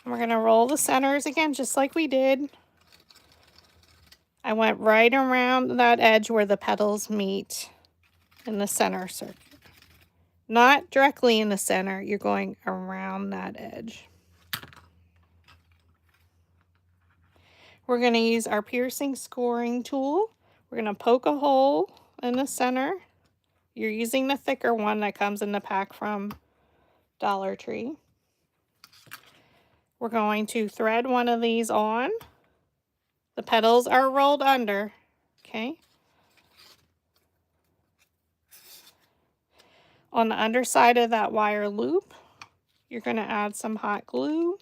And we're going to roll the centers again, just like we did. I went right around that edge where the petals meet in the center circle. Not directly in the center, you're going around that edge. We're going to use our piercing scoring tool. We're going to poke a hole in the center. You're using the thicker one that comes in the pack from Dollar Tree. We're going to thread one of these on. The petals are rolled under, okay? On the underside of that wire loop, you're going to add some hot glue.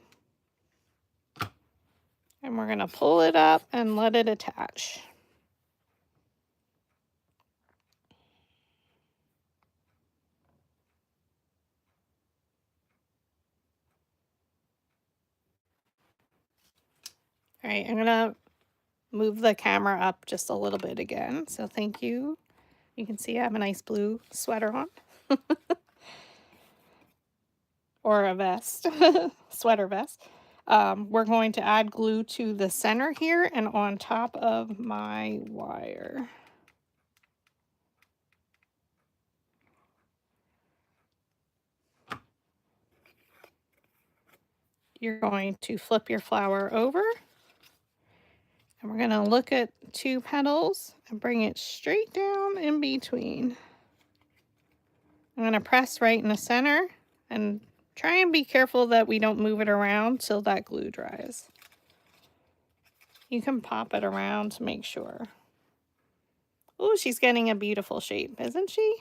And we're going to pull it up and let it attach. All right, I'm going to move the camera up just a little bit again. So thank you. You can see I have a nice blue sweater on. Or a vest, sweater vest. We're going to add glue to the center here and on top of my wire. You're going to flip your flower over, and we're going to look at 2 petals and bring it straight down in between. I'm going to press right in the center and try and be careful that we don't move it around till that glue dries. You can pop it around to make sure. Oh, she's getting a beautiful shape, isn't she?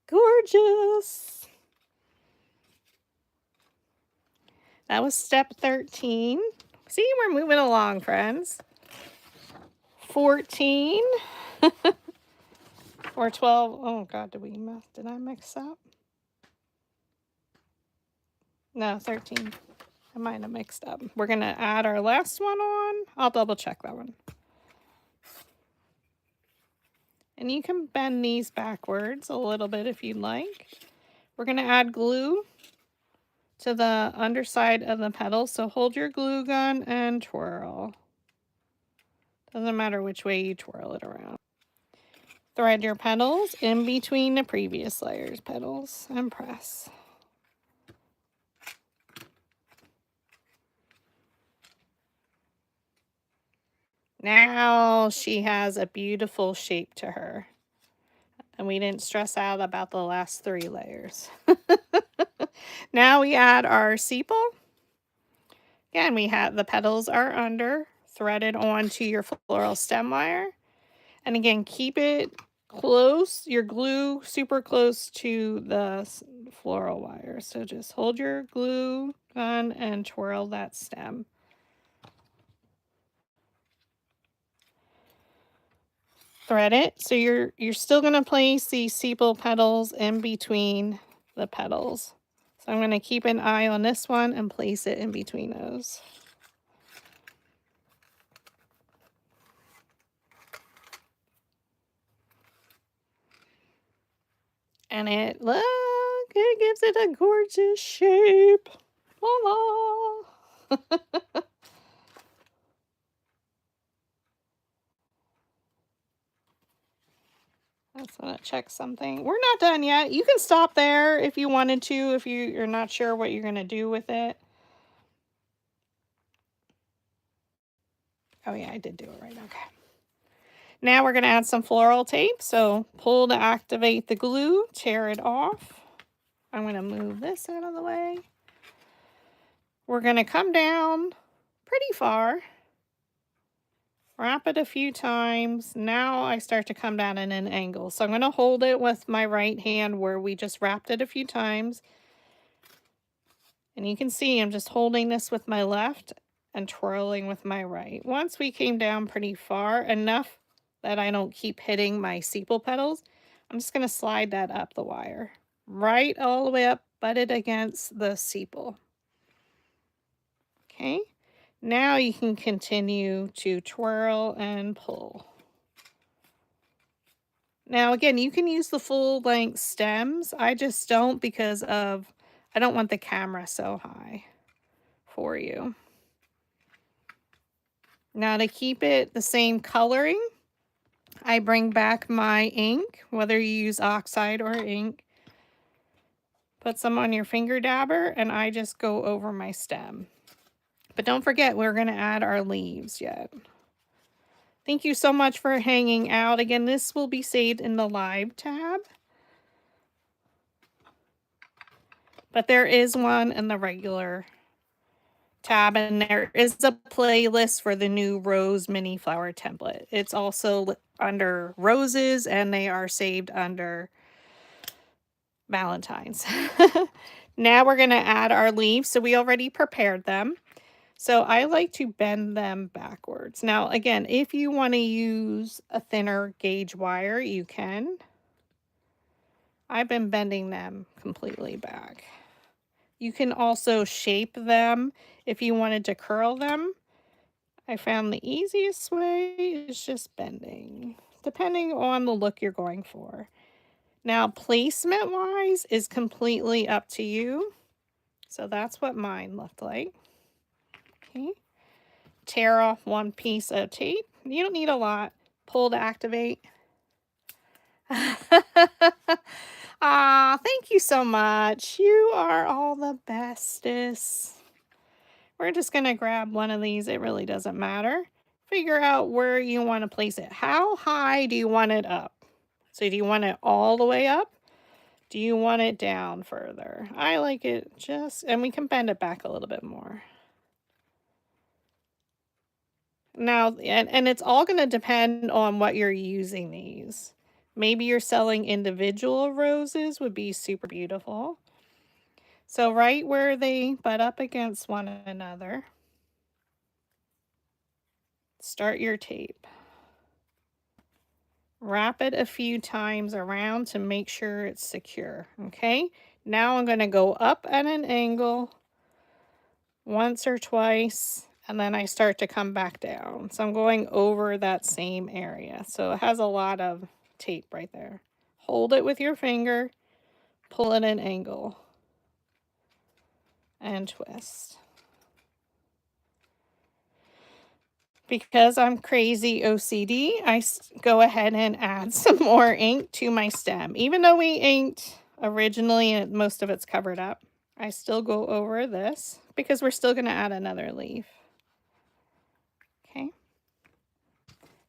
Gorgeous. That was step 13. See, we're moving along, friends. 14 or 12. Oh God, did I mix up? No, 13. I might have mixed up. We're gonna add our last one on. I'll double check that one. And you can bend these backwards a little bit if you'd like. We're gonna add glue to the underside of the petal. So hold your glue gun and twirl. Doesn't matter which way you twirl it around. Thread your petals in between the previous layer's petals and press. Now she has a beautiful shape to her. And we didn't stress out about the last 3 layers. Now we add our sepal. Again, we have the petals are under, threaded onto your floral stem wire. And again, keep it close, your glue super close to the floral wire. So just hold your glue gun and twirl that stem. Thread it. So you're still going to place these sepal petals in between the petals. So I'm going to keep an eye on this one and place it in between those. And it gives it a gorgeous shape. Voila! I just want to check something. We're not done yet. You can stop there if you wanted to, if you're not sure what you're going to do with it. Oh yeah, I did do it right. Okay. Now we're going to add some floral tape. So pull to activate the glue, tear it off. I'm going to move this out of the way. We're going to come down pretty far. Wrap it a few times. Now I start to come down in an angle. So I'm going to hold it with my right hand where we just wrapped it a few times. And you can see I'm just holding this with my left and twirling with my right. Once we came down pretty far, enough that I don't keep hitting my sepal petals, I'm just going to slide that up the wire. Right all the way up, butted against the sepal. Okay. Now you can continue to twirl and pull. Now again, you can use the full length stems. I just don't because I don't want the camera so high for you. Now to keep it the same coloring, I bring back my ink, whether you use oxide or ink. Put some on your finger dabber and I just go over my stem. But don't forget, we're going to add our leaves yet. Thank you so much for hanging out. Again, this will be saved in the live tab. But there is one in the regular tab, and there is a playlist for the new rose mini flower template. It's also under roses, and they are saved under Valentine's. Now we're going to add our leaves. So we already prepared them. So I like to bend them backwards. Now, again, if you want to use a thinner gauge wire, you can. I've been bending them completely back. You can also shape them if you wanted to curl them. I found the easiest way is just bending, depending on the look you're going for. Now, placement wise is completely up to you. So that's what mine looked like. Okay. Tear off one piece of tape. You don't need a lot. Pull to activate. Ah, thank you so much. You are all the bestest. We're just going to grab one of these. It really doesn't matter. Figure out where you want to place it. How high do you want it up? So do you want it all the way up? Do you want it down further? I like it just, and we can bend it back a little bit more. Now, and it's all going to depend on what you're using these. Maybe you're selling individual roses would be super beautiful. So right where they butt up against one another, start your tape. Wrap it a few times around to make sure it's secure, okay? Now I'm going to go up at an angle once or twice, and then I start to come back down. So I'm going over that same area. So it has a lot of tape right there. Hold it with your finger, pull at an angle, and twist. Because I'm crazy OCD, I go ahead and add some more ink to my stem. Even though we inked originally and most of it's covered up, I still go over this because we're still going to add another leaf. Okay.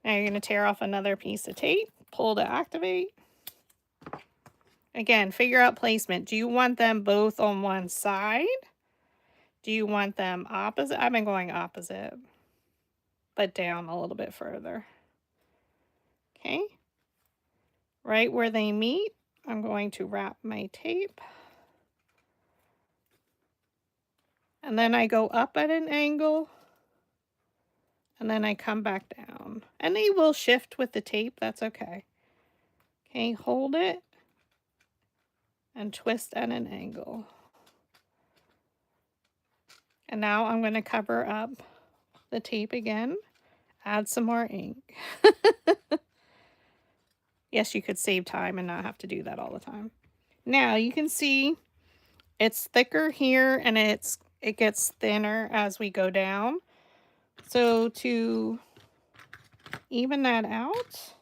Now you're going to tear off another piece of tape, pull to activate. Again, figure out placement. Do you want them both on one side? Do you want them opposite? I've been going opposite, but down a little bit further. Okay. Right where they meet, I'm going to wrap my tape. And then I go up at an angle. And then I come back down. And they will shift with the tape. That's okay. Okay, hold it. And twist at an angle. And now I'm going to cover up the tape again. Add some more ink. Yes, you could save time and not have to do that all the time. Now you can see it's thicker here and it gets thinner as we go down. So to even that out,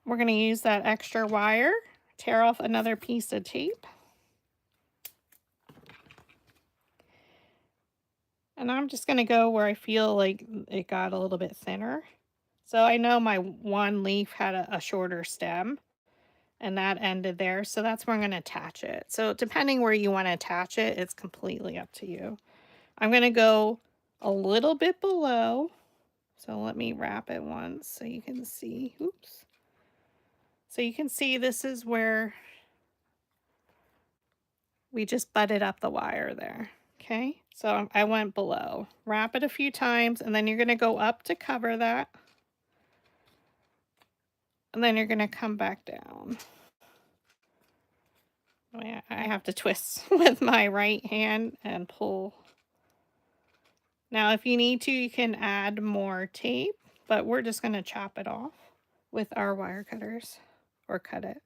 we're going to use that extra wire, tear off another piece of tape. And I'm just going to go where I feel like it got a little bit thinner. So I know my one leaf had a shorter stem and that ended there. So that's where I'm going to attach it. So depending where you want to attach it, it's completely up to you. I'm going to go a little bit below. So let me wrap it once so you can see. Oops. So you can see this is where we just butted up the wire there. Okay, so I went below. Wrap it a few times, and then you're going to go up to cover that. And then you're going to come back down. I have to twist with my right hand and pull. Now, if you need to, you can add more tape, but we're just going to chop it off with our wire cutters, or cut it.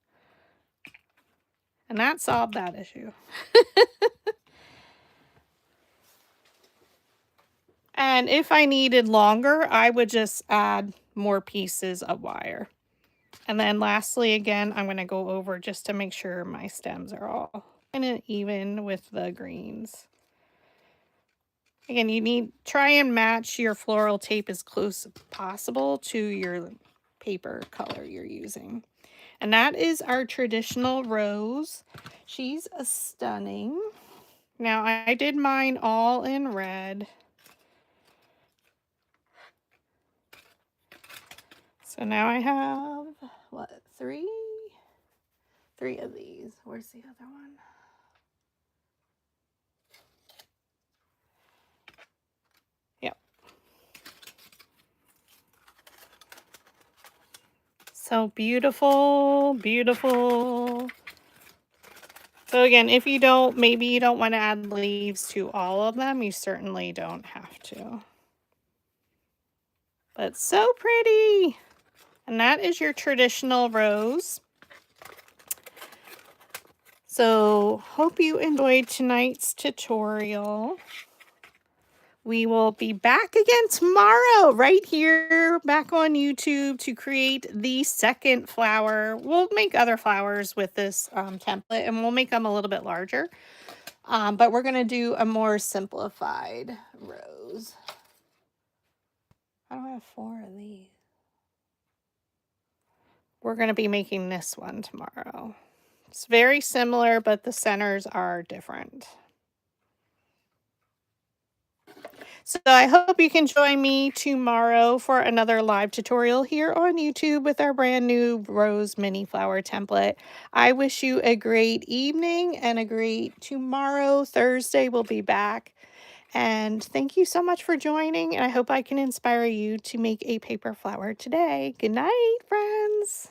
And that solved that issue. And if I needed longer, I would just add more pieces of wire. And then lastly, again, I'm going to go over just to make sure my stems are all kind of even with the greens. Again, you need try and match your floral tape as close as possible to your paper color you're using. And that is our traditional rose. She's stunning. Now, I did mine all in red. So now I have, what, three of these. Where's the other one? Yep. So beautiful, beautiful. So again, if you don't, maybe you don't want to add leaves to all of them, you certainly don't have to. but so pretty. And that is your traditional rose. So hope you enjoyed tonight's tutorial. We will be back again tomorrow right here back on YouTube to create the second flower. We'll make other flowers with this template, and we'll make them a little bit larger. But we're going to do a more simplified rose. I don't have 4 of these. We're going to be making this one tomorrow. It's very similar, but the centers are different. So I hope you can join me tomorrow for another live tutorial here on YouTube with our brand new rose mini flower template. I wish you a great evening and a great tomorrow. Thursday we'll be back. And thank you so much for joining. And I hope I can inspire you to make a paper flower today. Good night, friends.